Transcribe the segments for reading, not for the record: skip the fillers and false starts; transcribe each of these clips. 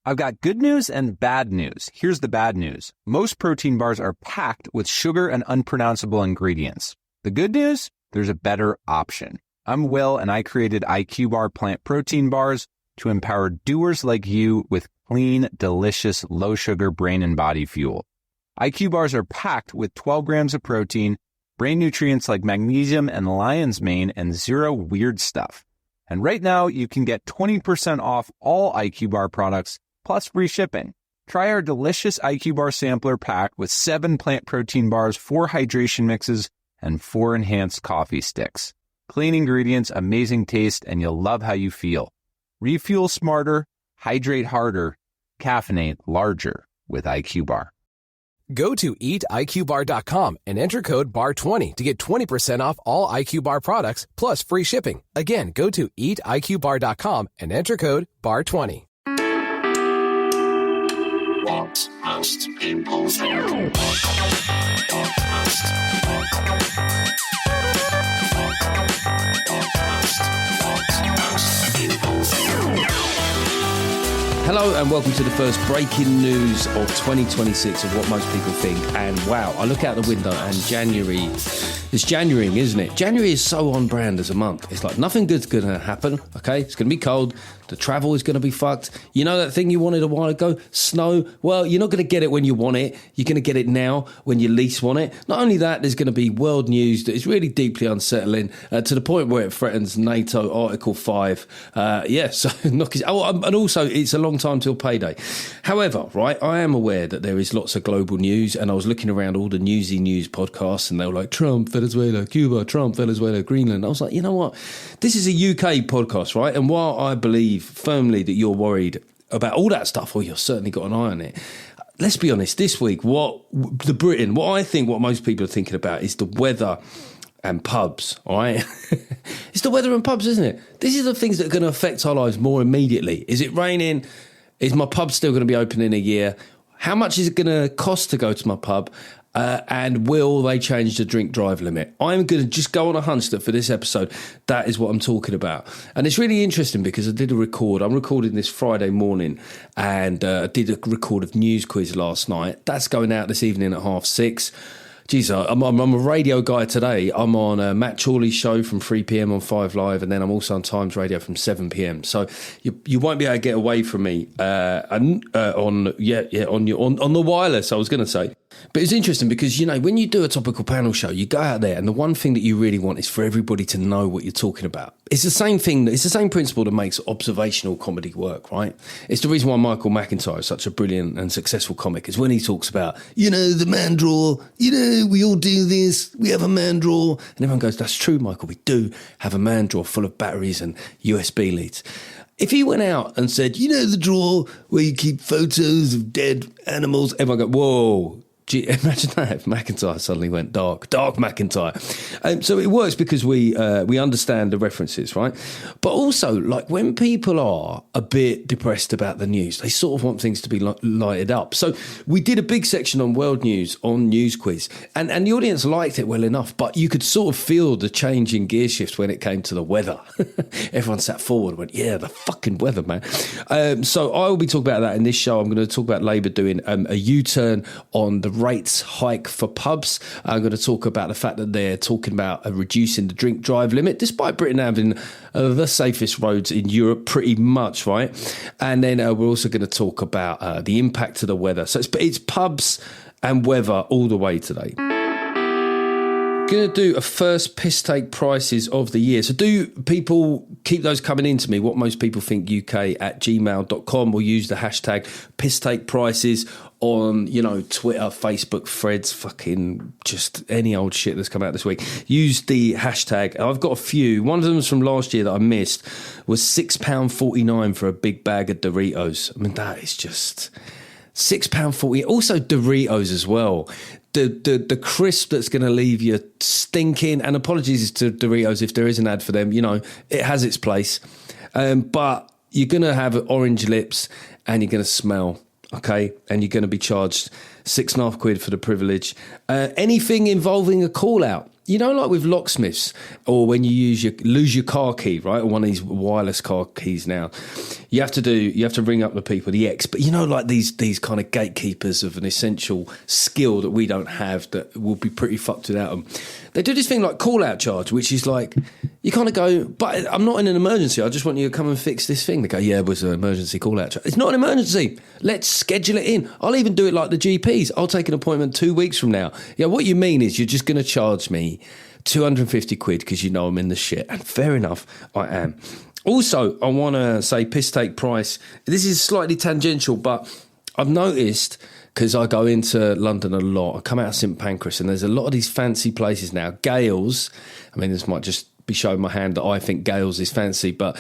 I've got good news and bad news. Here's the bad news. Most protein bars are packed with sugar and unpronounceable ingredients. The good news? There's a better option. I'm Will, and I created IQ Bar plant protein bars to empower doers like you with clean, delicious, low-sugar brain and body fuel. IQ bars are packed with 12 grams of protein, brain nutrients like magnesium and lion's mane, and zero weird stuff. And right now, you can get 20% off all IQ Bar products, plus free shipping. Try our delicious IQ Bar sampler pack with 7 plant protein bars, 4 hydration mixes, and 4 enhanced coffee sticks. Clean ingredients, amazing taste, and you'll love how you feel. Refuel smarter, hydrate harder, caffeinate larger with IQ Bar. Go to eatiqbar.com and enter code BAR20 to get 20% off all IQ Bar products plus free shipping. Again, go to eatiqbar.com and enter code BAR20. What must people think? Hello and welcome to the first breaking news of 2026 of what most people think. And wow, I look out the window and January, it's January, isn't it? January is so on brand as a month. It's like nothing good's going to happen, okay? It's going to be cold. The travel is going to be fucked. You know that thing you wanted a while ago? Snow? Well, you're not going to get it when you want it. You're going to get it now when you least want it. Not only that, there's going to be world news that is really deeply unsettling to the point where it threatens NATO Article 5. And also it's a long time till payday. However, right, I am aware that there is lots of global news, and I was looking around all the newsy news podcasts and they were like, Trump, Venezuela, Cuba, Trump, Venezuela, Greenland. I was like, you know what? This is a UK podcast, right? And while I believe firmly that you're worried about all that stuff, or you've certainly got an eye on it, let's be honest, this week, what I think what most people are thinking about is the weather and pubs, all right? It's the weather and pubs, isn't it? These are the things that are going to affect our lives more immediately. Is it raining? Is my pub still going to be open in a year? How much is it going to cost to go to my pub? And will they change the drink drive limit? I'm going to just go on a hunch that for this episode, that is what I'm talking about. And it's really interesting because I did a record. I'm recording this Friday morning, and I did a record of News Quiz last night. That's going out this evening at 6:30. Geez, I'm a radio guy today. I'm on Matt Chorley's show from 3 p.m. on 5 Live, and then I'm also on Times Radio from 7 p.m. So you won't be able to get away from me on the wireless, I was going to say. But it's interesting because, you know, when you do a topical panel show, you go out there and the one thing that you really want is for everybody to know what you're talking about. It's the same thing, it's the same principle that makes observational comedy work, right? It's the reason why Michael McIntyre is such a brilliant and successful comic, is when he talks about, you know, the man drawer, you know, we all do this, we have a man drawer. And everyone goes, that's true, Michael, we do have a man drawer full of batteries and USB leads. If he went out and said, you know, the drawer where you keep photos of dead animals, everyone go, whoa. Gee, imagine that if McIntyre suddenly went dark McIntyre. So it works because we understand the references, right? But also, like, when people are a bit depressed about the news, they sort of want things to be lighted up. So we did a big section on world news on News Quiz, and the audience liked it well enough, but you could sort of feel the change in gear shift when it came to the weather. Everyone sat forward and went, yeah, the fucking weather, man. So I will be talking about that in this show. I'm going to talk about Labour doing a U-turn on the rates hike for pubs. I'm going to talk about the fact that they're talking about reducing the drink drive limit, despite Britain having the safest roads in Europe, pretty much, right? And then we're also going to talk about the impact of the weather. So it's pubs and weather all the way today. Going to do a first piss take prices of the year. So do people keep those coming in to me, what most people think UK@gmail.com, or use the hashtag piss take prices on, you know, Twitter, Facebook, Threads, fucking just any old shit that's come out this week. Use the hashtag. I've got a few. One of them was from last year that I missed, was £6.49 for a big bag of Doritos. I mean, that is just £6.40. Also Doritos as well. The crisp that's going to leave you stinking, and apologies to Doritos if there is an ad for them, you know, it has its place. But you're going to have orange lips and you're going to smell, okay? And you're going to be charged £6.50 for the privilege. Anything involving a call out. you know, like with locksmiths, or when you lose your car key, right, or one of these wireless car keys now, you have to ring up the people, the ex. But you know, like these kind of gatekeepers of an essential skill that we don't have, that will be pretty fucked without them. They do this thing like call out charge, which is like, you kind of go, but I'm not in an emergency. I just want you to come and fix this thing. They go, yeah, it was an emergency call out charge. It's not an emergency. Let's schedule it in. I'll even do it like the GPs. I'll take an appointment 2 weeks from now. Yeah, what you mean is you're just going to charge me 250 quid because you know I'm in the shit. And fair enough, I am. Also, I want to say piss take price. This is slightly tangential, but I've noticed, because I go into London a lot, I come out of St Pancras, and there's a lot of these fancy places now. Gales, I mean, this might just be showing my hand that I think Gales is fancy, but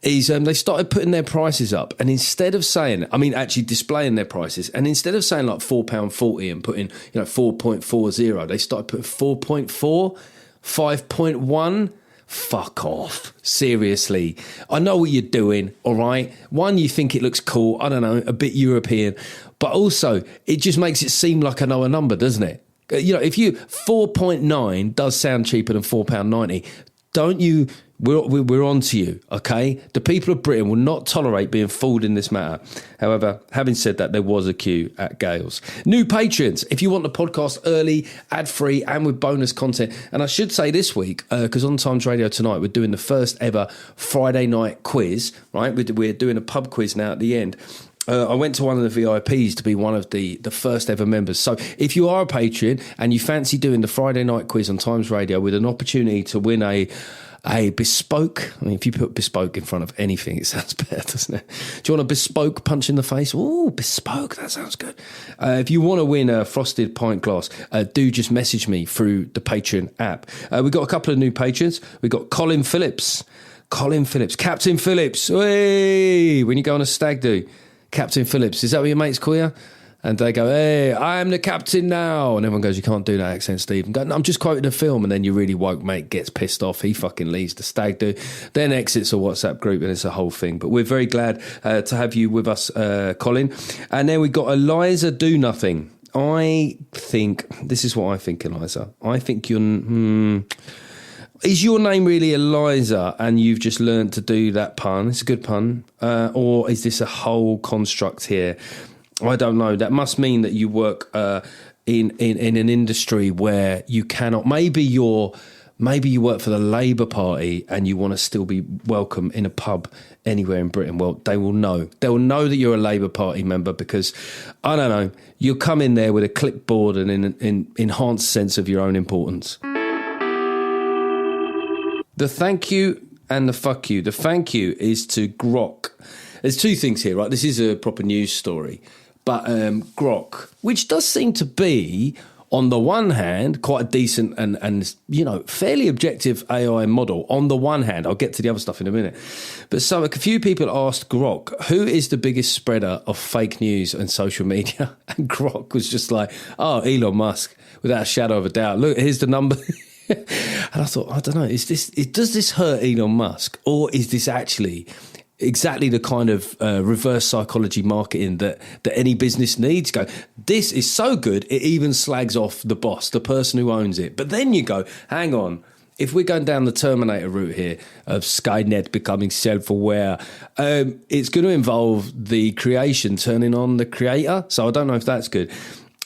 they started putting their prices up, and instead of saying, actually displaying their prices, and instead of saying like £4.40 and putting, 4.40, they started putting 4.4, 5.1. Fuck off. Seriously. I know what you're doing, all right? One, you think it looks cool, I don't know, a bit European, but also it just makes it seem like I know a number, doesn't it? If 4.9 does sound cheaper than £4.90, don't you? We're on to you, okay? The people of Britain will not tolerate being fooled in this matter. However, having said that, there was a queue at Gales. New patrons, if you want the podcast early, ad-free, and with bonus content. And I should say this week, because on Times Radio tonight, we're doing the first ever Friday night quiz, right? We're doing a pub quiz now at the end. I went to one of the VIPs to be one of the first ever members. So if you are a patron and you fancy doing the Friday night quiz on Times Radio with an opportunity to win a bespoke, if you put bespoke in front of anything, it sounds better, doesn't it? Do you want a bespoke punch in the face? Ooh, bespoke, that sounds good. If you want to win a frosted pint glass, do just message me through the Patreon app. We've got a couple of new patrons. We've got Colin Phillips, Captain Phillips. Hey, when you go on a stag do, Captain Phillips, is that what your mates call you? And they go, hey, I am the captain now. And everyone goes, you can't do that accent, Steve. And go, no, I'm just quoting a film. And then your really woke mate gets pissed off. He fucking leaves the stag do, then exits a WhatsApp group, and it's a whole thing. But we're very glad to have you with us, Colin. And then we got Eliza Do Nothing. I think, this is what I think, Eliza. I think you're... Is your name really Eliza and you've just learned to do that pun? It's a good pun. Or is this a whole construct here? I don't know. That must mean that you work in an industry where you cannot. Maybe you work for the Labour Party and you want to still be welcome in a pub anywhere in Britain. Well, they will know. They will know that you're a Labour Party member because, I don't know, you'll come in there with a clipboard and an enhanced sense of your own importance. The thank you and the fuck you. The thank you is to Grok. There's two things here, right? This is a proper news story. But Grok, which does seem to be, on the one hand, quite a decent and fairly objective AI model. On the one hand, I'll get to the other stuff in a minute. But so a few people asked Grok, who is the biggest spreader of fake news and social media? And Grok was just like, oh, Elon Musk, without a shadow of a doubt. Look, here's the number. And I thought, I don't know, does this hurt Elon Musk? Or is this actually exactly the kind of reverse psychology marketing that any business needs? Go, this is so good, it even slags off the boss, the person who owns it. But then you go, hang on, if we're going down the Terminator route here of Skynet becoming self-aware, it's going to involve the creation turning on the creator. So I don't know if that's good.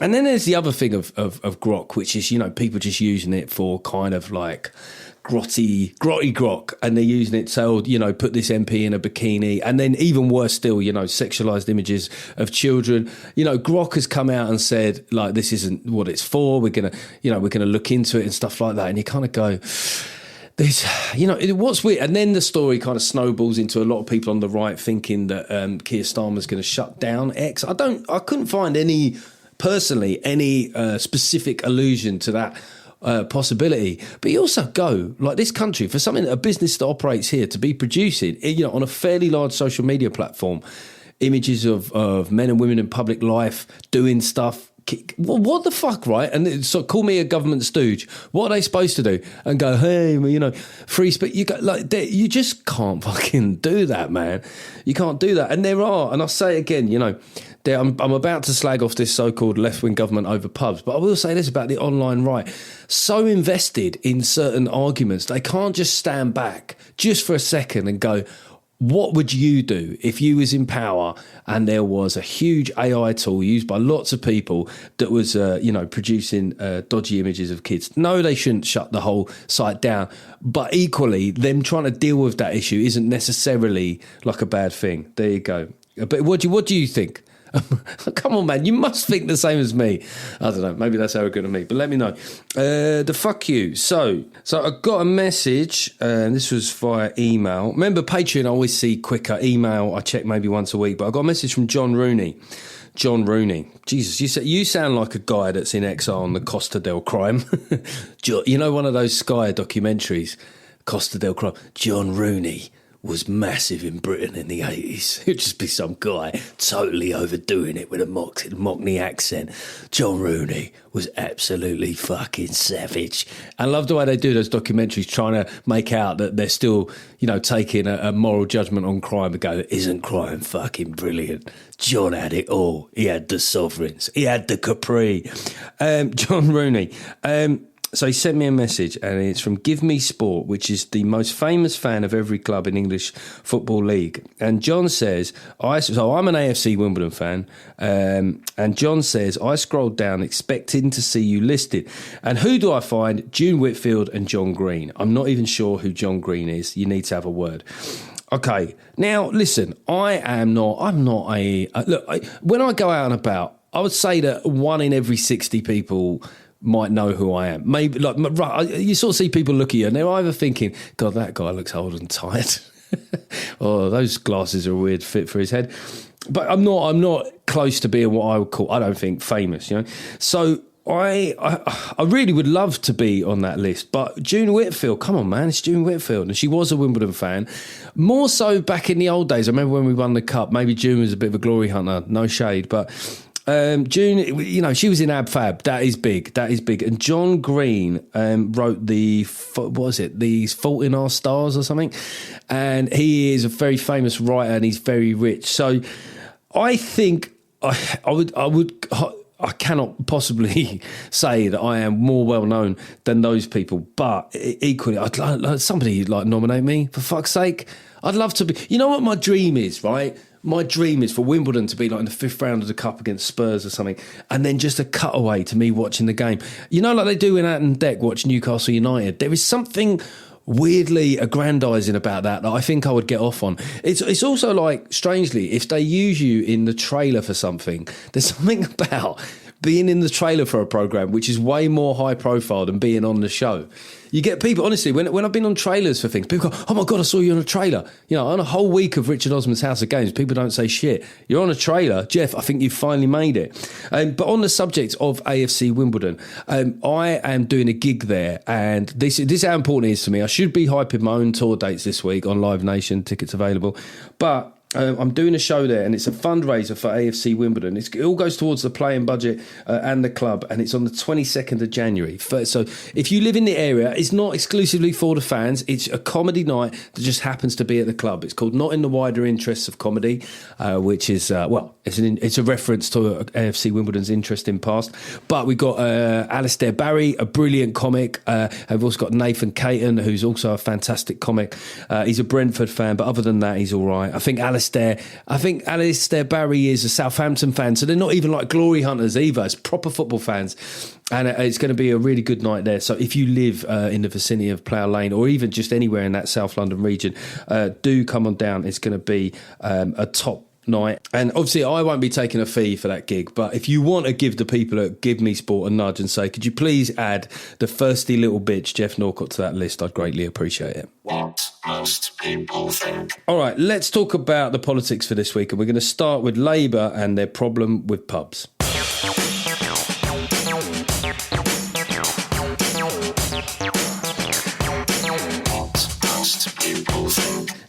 And then there's the other thing of Grok, which is, people just using it for kind of like grotty grok, and they're using it to, put this MP in a bikini, and then even worse still, sexualized images of children. Grok has come out and said, like, this isn't what it's for. We're gonna look into it and stuff like that. And you kind of go, this, what's weird. And then the story kind of snowballs into a lot of people on the right thinking that Keir Starmer's going to shut down X. I couldn't find any specific allusion to that possibility. But you also go, like, this country, for something, a business that operates here, to be producing, on a fairly large social media platform, images of men and women in public life doing stuff, what the fuck, right? And so call me a government stooge. What are they supposed to do? And go, hey, free speech. You go like you just can't fucking do that, man. You can't do that. And there are, and I'll say it again, I'm about to slag off this so-called left-wing government over pubs, but I will say this about the online right. So invested in certain arguments, they can't just stand back just for a second and go, what would you do if you was in power and there was a huge AI tool used by lots of people that was, producing dodgy images of kids? No, they shouldn't shut the whole site down. But equally, them trying to deal with that issue isn't necessarily like a bad thing. There you go. But what do you think? Come on, man, you must think the same as me. I don't know, maybe that's arrogant of me, but let me know. The fuck you. So I got a message, and this was via email. Remember, Patreon, I always see quicker. Email, I check maybe once a week, but I got a message from John Rooney. Jesus, you sound like a guy that's in exile on the Costa del Crime. One of those Sky documentaries, Costa del Crime. John Rooney was massive in Britain in the 80s. It'd just be some guy totally overdoing it with a Mockney accent. John Rooney was absolutely fucking savage. I love the way they do those documentaries, trying to make out that they're still, taking a moral judgment on crime and go, isn't crime fucking brilliant? John had it all. He had the sovereigns. He had the Capri. John Rooney. So he sent me a message, and it's from Give Me Sport, which is the most famous fan of every club in English Football League. And John says, I'm an AFC Wimbledon fan, and John says, I scrolled down expecting to see you listed. And who do I find? June Whitfield and John Green. I'm not even sure who John Green is. You need to have a word. Okay, now listen, I'm not when I go out and about, I would say that 1 in every 60 people might know who I am. Maybe you sort of see people look at you and they're either thinking, God, that guy looks old and tired. Oh, those glasses are a weird fit for his head. But I'm not close to being what I would call, I don't think, famous, So I really would love to be on that list. But June Whitfield, come on, man, it's June Whitfield. And she was a Wimbledon fan. More so back in the old days. I remember when we won the cup, maybe June was a bit of a glory hunter, no shade, but June, she was in Ab Fab. That is big. And John Green wrote The Fault in Our Stars or something. And he is a very famous writer and he's very rich. So I think I cannot possibly say that I am more well known than those people. But equally, I'd like somebody nominate me, for fuck's sake. I'd love to be. You know what my dream is, right? My dream is for Wimbledon to be in the 5th round of the Cup against Spurs or something, and then just a cutaway to me watching the game. Like they do in Anton Deck, watch Newcastle United. There is something weirdly aggrandising about that I think I would get off on. It's also strangely, if they use you in the trailer for something, there's something about being in the trailer for a programme which is way more high profile than being on the show. You get people, honestly, when I've been on trailers for things, people go, oh my God, I saw you on a trailer. On a whole week of Richard Osman's House of Games, people don't say shit. You're on a trailer, Jeff, I think you've finally made it. But on the subject of AFC Wimbledon, I am doing a gig there, and this is how important it is to me. I should be hyping my own tour dates this week on Live Nation, tickets available. But I'm doing a show there, and it's a fundraiser for AFC Wimbledon. It all goes towards the playing budget and the club, and it's on the 22nd of January. So if you live in the area, it's not exclusively for the fans. It's a comedy night that just happens to be at the club. It's called Not in the Wider Interests of Comedy, which is, it's a reference to AFC Wimbledon's interesting past. But we've got Alistair Barry, a brilliant comic. I've also got Nathan Caton, who's also a fantastic comic. He's a Brentford fan, but other than that, he's all right. I think Alistair Barry is a Southampton fan, so they're not even like glory hunters either. It's proper football fans. And it's going to be a really good night there. So if you live in the vicinity of Plough Lane or even just anywhere in that South London region, do come on down. It's going to be a top night. And obviously I won't be taking a fee for that gig, but if you want to give the people at Give Me Sport a nudge and say, could you please add the thirsty little bitch Jeff Norcott to that list, I'd greatly appreciate it. What most people think. All right, let's talk about the politics for this week, and we're going to start with Labour and their problem with pubs.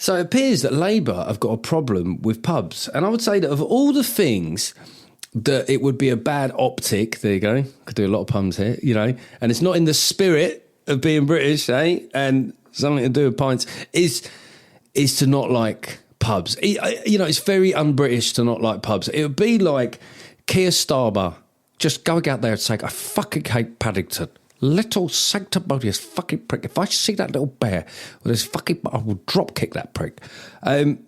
So it appears that Labour have got a problem with pubs. And I would say that of all the things that it would be a bad optic. There you go. Could do a lot of puns here, and it's not in the spirit of being British, and something to do with pints is to not like pubs. It's very un-British to not like pubs. It would be like Keir Starmer just going out there and saying, I fucking hate Paddington. Little sanctimonious fucking prick. If I see that little bear with his fucking, I will drop kick that prick.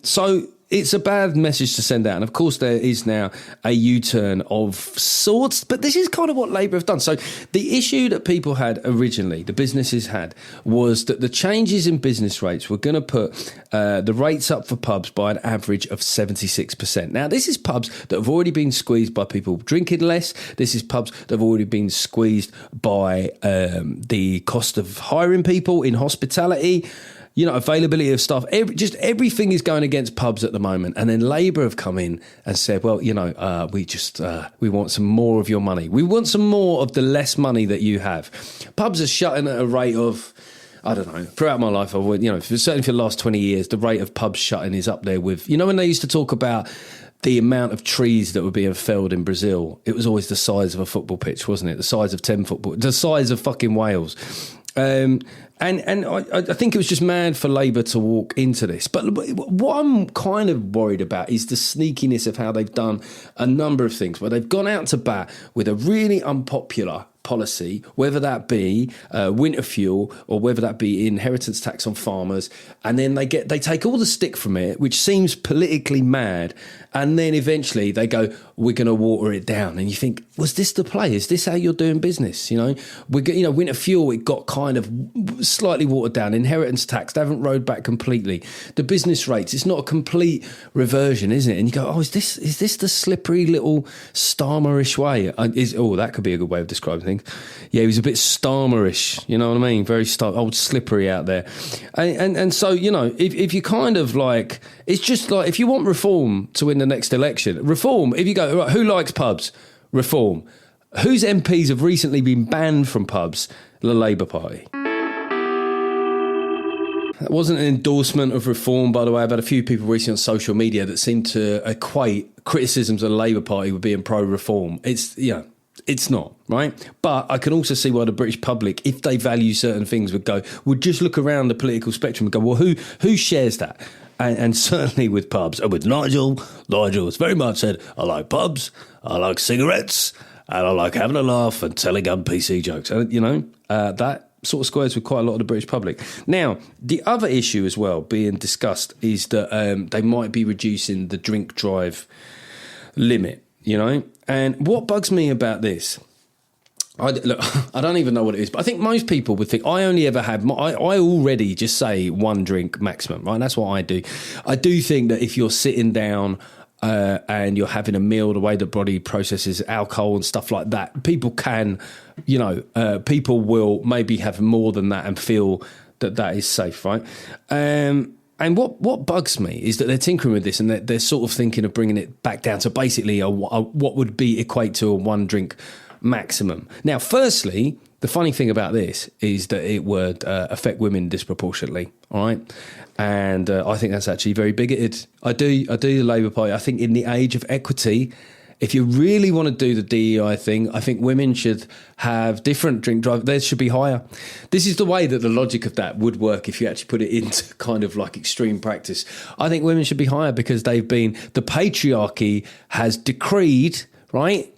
So it's a bad message to send out. And of course, there is now a U-turn of sorts, but this is kind of what Labour have done. So the issue that people had originally, the businesses had, was that the changes in business rates were going to put the rates up for pubs by an average of 76%. Now, this is pubs that have already been squeezed by people drinking less. This is pubs that have already been squeezed by the cost of hiring people in hospitality. Availability of staff, everything is going against pubs at the moment. And then Labour have come in and said, well, we want some more of your money. We want some more of the less money that you have. Pubs are shutting at a rate of, I don't know, throughout my life, certainly for the last 20 years, the rate of pubs shutting is up there with, when they used to talk about the amount of trees that were being felled in Brazil, it was always the size of a football pitch, wasn't it? The size of 10 football, the size of fucking Wales. And I think it was just mad for Labour to walk into this. But what I'm kind of worried about is the sneakiness of how they've done a number of things, where they've gone out to bat with a really unpopular policy, whether that be winter fuel or whether that be inheritance tax on farmers, and then they take all the stick from it, which seems politically mad, and then eventually they go, we're going to water it down. And you think, was this the play? Is this how you're doing business? Winter fuel, it got kind of slightly watered down. Inheritance tax, they haven't rowed back completely. The business rates, it's not a complete reversion, isn't it? And you go, is this the slippery little Starmer-ish way? That could be a good way of describing things. Yeah, he was a bit Starmer-ish, you know what I mean? Very old slippery out there. And so, if you kind of like, it's just like, if you want reform to win the next election, reform, if you go, right, who likes pubs? Reform. Whose MPs have recently been banned from pubs? The Labour Party. That wasn't an endorsement of reform, by the way. I've had a few people recently on social media that seem to equate criticisms of the Labour Party with being pro-reform. It's not, right? But I can also see why the British public, if they value certain things, would just look around the political spectrum and go, well, who shares that? And certainly with pubs. And with Nigel has very much said, I like pubs, I like cigarettes, and I like having a laugh and telling NPC jokes. And, that sort of squares with quite a lot of the British public. Now, the other issue as well being discussed is that they might be reducing the drink drive limit, And what bugs me about this, I don't even know what it is, but I think most people would think I only ever have, I already just say one drink maximum, right? And that's what I do. I do think that if you're sitting down and you're having a meal, the way the body processes alcohol and stuff like that, people can, people will maybe have more than that and feel that is safe, right? And what bugs me is that they're tinkering with this and they're sort of thinking of bringing it back down to basically what would be equate to a one drink maximum. Now, firstly, the funny thing about this is that it would affect women disproportionately, all right? And I think that's actually very bigoted. I do the Labour Party. I think in the age of equity, if you really want to do the DEI thing, I think women should have different drink drive. Theirs should be higher. This is the way that the logic of that would work if you actually put it into kind of like extreme practice. I think women should be higher because the patriarchy has decreed, right,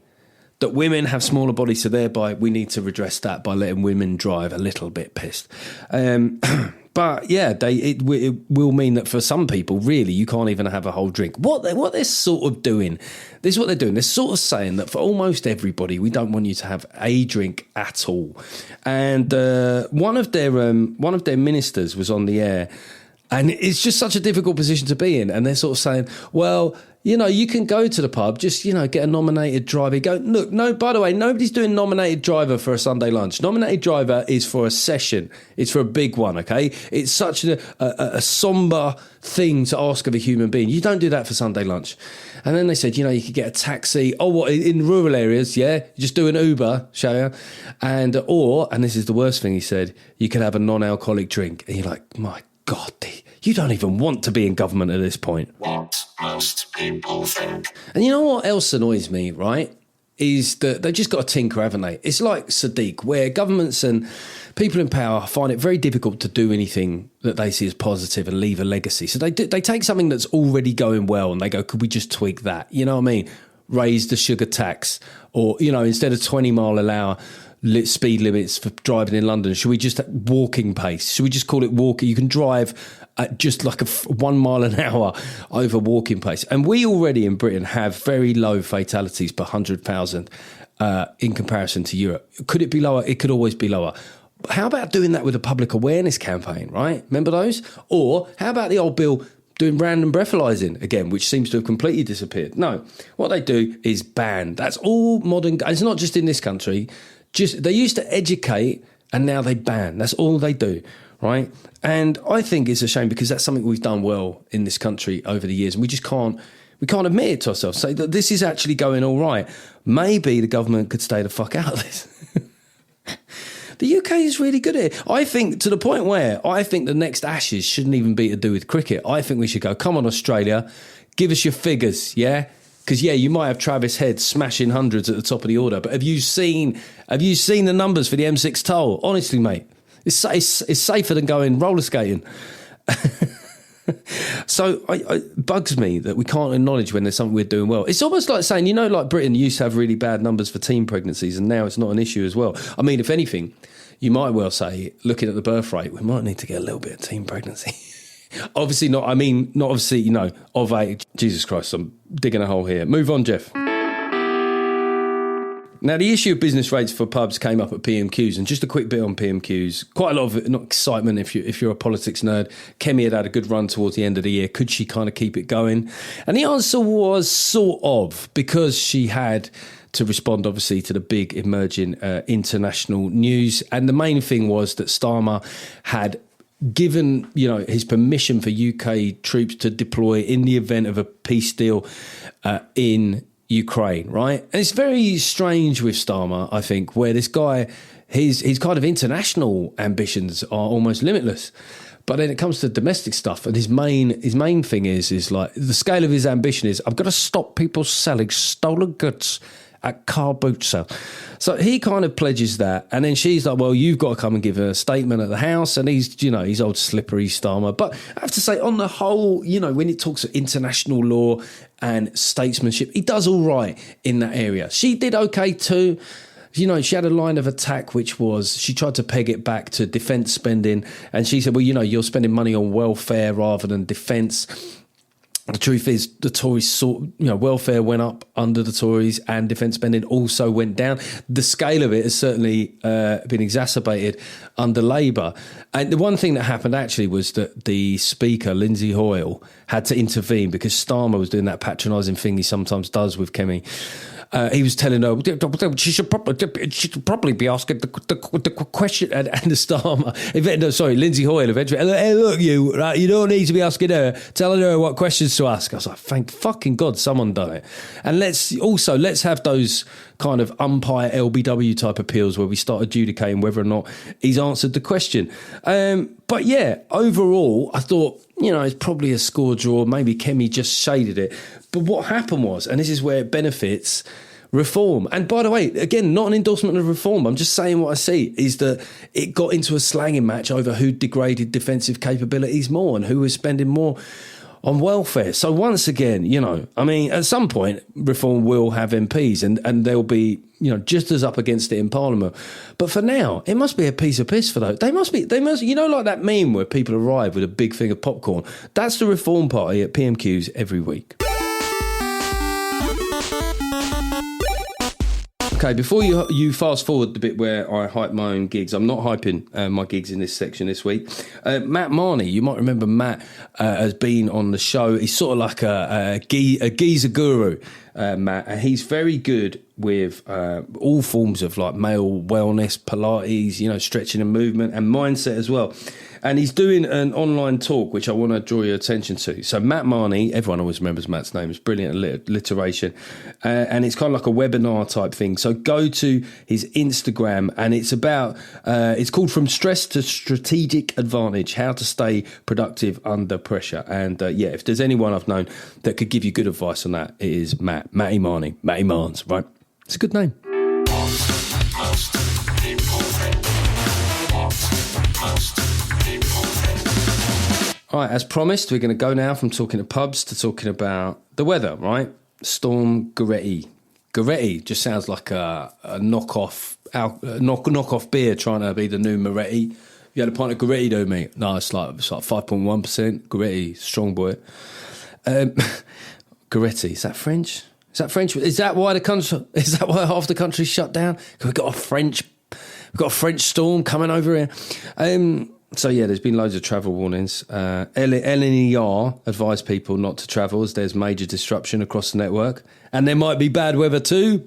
that women have smaller bodies, so thereby we need to redress that by letting women drive a little bit pissed. But yeah, it will mean that for some people, really, you can't even have a whole drink. What they're sort of doing, this is what they're doing. They're sort of saying that for almost everybody, we don't want you to have a drink at all. And one of their ministers was on the air, and it's just such a difficult position to be in. And they're sort of saying, well, you can go to the pub, just, get a nominated driver. Go, look, no, by the way, nobody's doing nominated driver for a Sunday lunch. Nominated driver is for a session. It's for a big one, okay? It's such a somber thing to ask of a human being. You don't do that for Sunday lunch. And then they said, you could get a taxi. Oh, what, in rural areas, yeah? You just do an Uber, shall you? And this is the worst thing he said, you could have a non-alcoholic drink. And you're like, my God, you don't even want to be in government at this point. What most people think. And you know what else annoys me, right? Is that they've just got to tinker, haven't they? It's like Sadiq, where governments and people in power find it very difficult to do anything that they see as positive and leave a legacy. So they take something that's already going well and they go, could we just tweak that? You know what I mean? Raise the sugar tax, or, you know, instead of 20 mile an hour speed limits for driving in London, should we just walking pace? Should we just call it walking? You can drive at just like 1 mile an hour over walking pace. And we already in Britain have very low fatalities per 100,000 in comparison to Europe. Could it be lower? It could always be lower. But how about doing that with a public awareness campaign, right? Remember those? Or how about the old bill doing random breathalyzing again, which seems to have completely disappeared? No, what they do is ban. That's all modern. It's not just in this country. Just they used to educate and now they ban. That's all they do, right? And I think it's a shame because that's something we've done well in this country over the years, and we can't admit it to ourselves. Say that this is actually going all right. Maybe the government could stay the fuck out of this. The UK is really good at it. I think to the point where I think the next Ashes shouldn't even be to do with cricket. I think we should go, come on, Australia, give us your figures, yeah? Because, yeah, you might have Travis Head smashing hundreds at the top of the order, but have you seen the numbers for the M6 toll? Honestly, mate, it's safer than going roller skating. So it bugs me that we can't acknowledge when there's something we're doing well. It's almost like saying, you know, like Britain used to have really bad numbers for teen pregnancies and now it's not an issue as well. I mean, if anything, you might well say, looking at the birth rate, we might need to get a little bit of teen pregnancy. Obviously not, I mean, not obviously, you know, of age. Jesus Christ, I'm digging a hole here. Move on, Jeff. Now, the issue of business rates for pubs came up at PMQs, and just a quick bit on PMQs. Quite a lot of not excitement if you're a politics nerd. Kemi had a good run towards the end of the year. Could she kind of keep it going? And the answer was sort of, because she had to respond, obviously, to the big emerging international news. And the main thing was that Starmer had given, you know, his permission for UK troops to deploy in the event of a peace deal in Ukraine, right? And it's very strange with Starmer, I think, where this guy, his kind of international ambitions are almost limitless. But then it comes to domestic stuff, and his main thing is like the scale of his ambition is, I've got to stop people selling stolen goods at car boot sale. So he kind of pledges that, and then she's like, well, you've got to come and give a statement at the House, and he's old slippery Starmer. But I have to say, on the whole, you know, when it talks of international law and statesmanship, he does all right in that area. She did okay too. You know, she had a line of attack, which was she tried to peg it back to defence spending, and she said, well, you know, you're spending money on welfare rather than defence. The truth is, the Tories welfare went up under the Tories and defence spending also went down. The scale of it has certainly been exacerbated under Labour. And the one thing that happened actually was that the Speaker, Lindsay Hoyle, had to intervene because Starmer was doing that patronising thing he sometimes does with Kemi. He was telling her she should probably be asking the question, and the Starmer, Lindsay Hoyle eventually, hey, look, you don't need to be asking her, telling her what questions to ask. I was like, thank fucking God someone done it. And let's have those kind of umpire LBW type appeals where we start adjudicating whether or not he's answered the question. But yeah, overall, I thought, you know, it's probably a score draw. Maybe Kemi just shaded it. But what happened was, and this is where it benefits reform. And by the way, again, not an endorsement of reform. I'm just saying what I see is that it got into a slanging match over who degraded defensive capabilities more and who was spending more on welfare. So once again, you know, I mean, at some point, reform will have MPs and they'll be, you know, just as up against it in Parliament. But for now, it must be a piece of piss for those. They must, you know, like that meme where people arrive with a big thing of popcorn. That's the Reform Party at PMQs every week. Okay, before you fast forward the bit where I hype my own gigs, I'm not hyping my gigs in this section this week. Matt Marnie, you might remember Matt has been on the show. He's sort of like a geezer guru. Matt, and he's very good with all forms of like male wellness, Pilates, stretching and movement and mindset as well. And he's doing an online talk, which I want to draw your attention to. So Matt Marnie, everyone always remembers Matt's name, it's brilliant alliteration. And it's kind of like a webinar type thing. So go to his Instagram, and it's about, it's called From Stress to Strategic Advantage, How to Stay Productive Under Pressure. And if there's anyone I've known that could give you good advice on that, it is Matty Marnie, Matty Marnes, right? It's a good name. All right, as promised, we're going to go now from talking to pubs to talking about the weather, right? Storm Goretti. Goretti just sounds like a knockoff beer trying to be the new Moretti. You had a pint of Goretti, though, mate? No, it's like 5.1%. Goretti, strong boy. Goretti, is that French? Is that why half the country's shut down? We've got a French storm coming over here. So, there's been loads of travel warnings. LNER advised people not to travel as there's major disruption across the network. And there might be bad weather too.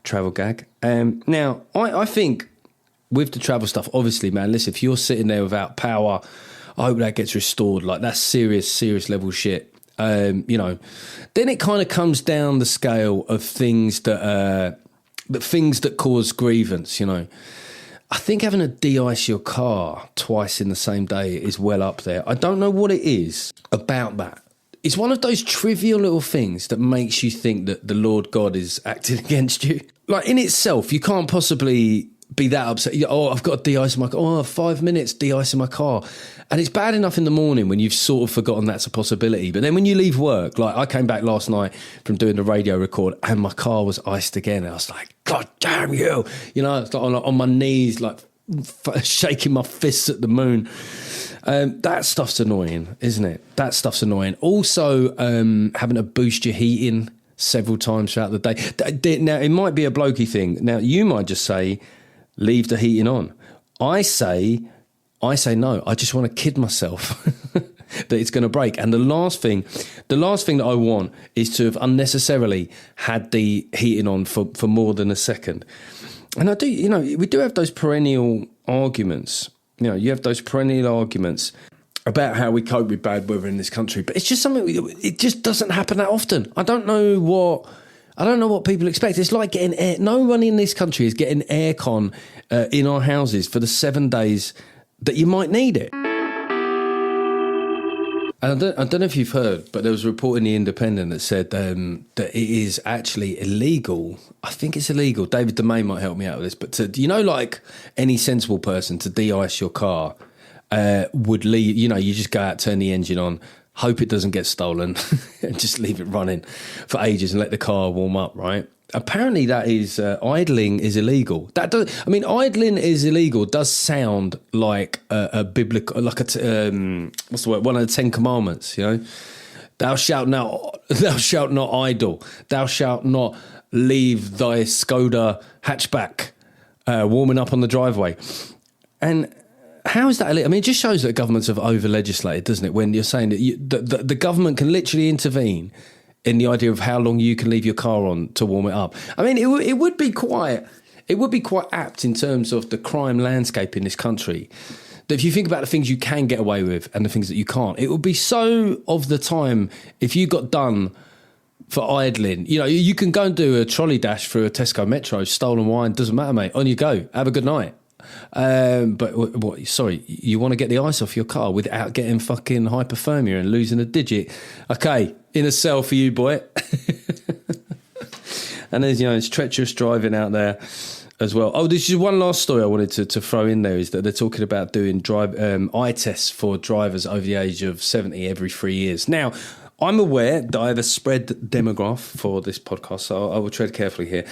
Travel gag. Now, I think with the travel stuff, obviously, man, listen, if you're sitting there without power, I hope that gets restored. Like, that's serious level shit. Then it kind of comes down the scale of things that cause grievance, I think having to de-ice your car twice in the same day is well up there. I don't know what it is about that. It's one of those trivial little things that makes you think that the Lord God is acting against you. Like, in itself, you can't possibly be that upset. I've got to de-ice my car. 5 minutes de-icing my car. And it's bad enough in the morning when you've sort of forgotten that's a possibility. But then when you leave work, like I came back last night from doing the radio record and my car was iced again. And I was like, God damn you. It's like on my knees, like shaking my fists at the moon. That stuff's annoying, isn't it? That stuff's annoying. Also, having to boost your heating several times throughout the day. Now, it might be a blokey thing. Now, you might just say, leave the heating on. I say no. I just want to kid myself that it's going to break. And the last thing that I want is to have unnecessarily had the heating on for more than a second. And I do, we do have those perennial arguments. You have those perennial arguments about how we cope with bad weather in this country, but it's just something. It just doesn't happen that often. I don't know what people expect. It's like getting air. No one in this country is getting aircon in our houses for the 7 days that you might need it. And I don't know if you've heard, but there was a report in The Independent that said that it is actually illegal. I think it's illegal. David DeMay might help me out with this, but like any sensible person to de-ice your car would leave, you just go out, turn the engine on, hope it doesn't get stolen and just leave it running for ages and let the car warm up, right? Apparently that is, idling is illegal. Idling is illegal does sound like a biblical, like what's the word? One of the 10 Commandments, Thou shalt not idle. Thou shalt not leave thy Skoda hatchback warming up on the driveway. And how is that illegal? It just shows that governments have over-legislated, doesn't it? When you're saying that the government can literally intervene in the idea of how long you can leave your car on to warm it up. It would be quite apt in terms of the crime landscape in this country. That if you think about the things you can get away with and the things that you can't, it would be so of the time if you got done for idling. You can go and do a trolley dash through a Tesco Metro, stolen wine, doesn't matter, mate. On you go. Have a good night. But what? Sorry, you want to get the ice off your car without getting fucking hypothermia and losing a digit? Okay, in a cell for you, boy. And there's it's treacherous driving out there as well. Oh, this is one last story I wanted to throw in there is that they're talking about doing eye tests for drivers over the age of 70 every 3 years. Now, I'm aware that I have a spread demograph for this podcast, so I will tread carefully here.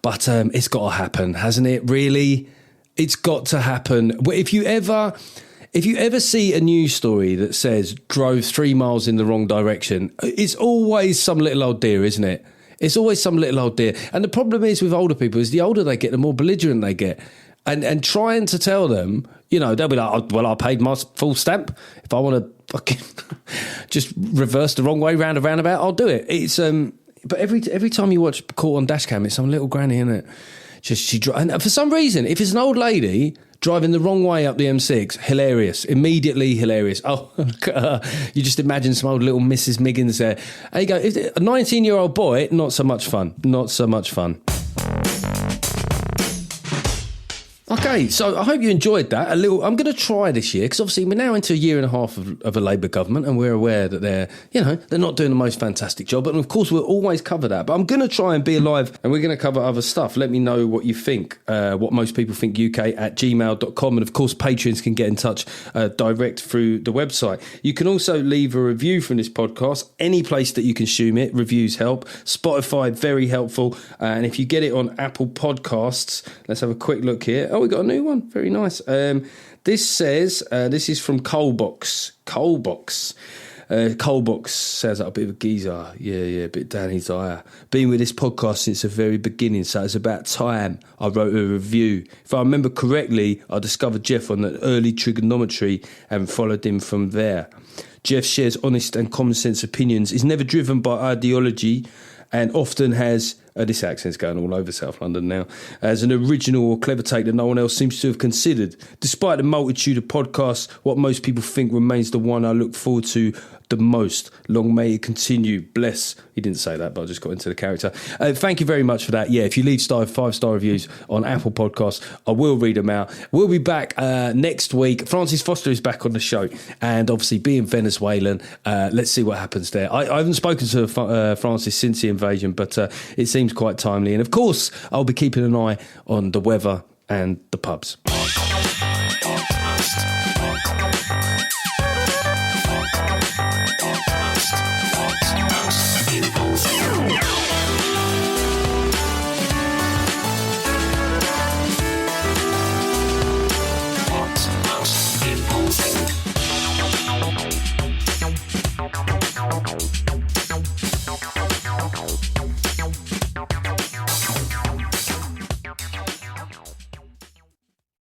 But it's got to happen, hasn't it? Really? It's got to happen. If you ever see a news story that says drove 3 miles in the wrong direction, it's always some little old dear, isn't it? It's always some little old dear. And the problem is with older people is the older they get, the more belligerent they get. And trying to tell them, they'll be like, well, I paid my full stamp. If I want to fucking just reverse the wrong way round a roundabout, I'll do it. It's But every time you watch Caught on Dashcam, it's some little granny, isn't it? And for some reason, if it's an old lady driving the wrong way up the M6, hilarious, immediately hilarious. Oh, you just imagine some old little Mrs. Miggins there. And you go, a 19-year-old boy, not so much fun. Not so much fun. Okay, so I hope you enjoyed that. I'm going to try this year, because obviously we're now into a year and a half of a Labour government, and we're aware that they're not doing the most fantastic job. And of course, we'll always cover that. But I'm going to try and be alive, and we're going to cover other stuff. Let me know what you think, what most people think UK@gmail.com. And of course, patrons can get in touch direct through the website. You can also leave a review from this podcast, any place that you consume it. Reviews help. Spotify, very helpful. And if you get it on Apple Podcasts, let's have a quick look here. Oh, we got a new one. Very nice. This says, this is from Colebox. Colebox says that a bit of a geezer. Yeah, a bit down his eye. Been with this podcast since the very beginning, so it's about time I wrote a review. If I remember correctly, I discovered Jeff on the early trigonometry and followed him from there. Jeff shares honest and common sense opinions, is never driven by ideology, and often has, this accent's going all over South London now, as an original or clever take that no one else seems to have considered. Despite the multitude of podcasts, what most people think remains the one I look forward to the most. Long may it continue. Bless. He didn't say that, but I just got into the character. Thank you very much for that. Yeah, if you leave 5-star reviews on Apple Podcasts, I will read them out. We'll be back next week. Francis Foster is back on the show, and obviously being Venezuelan, let's see what happens there. I haven't spoken to Francis since the invasion, but it seems quite timely. And of course, I'll be keeping an eye on the weather and the pubs.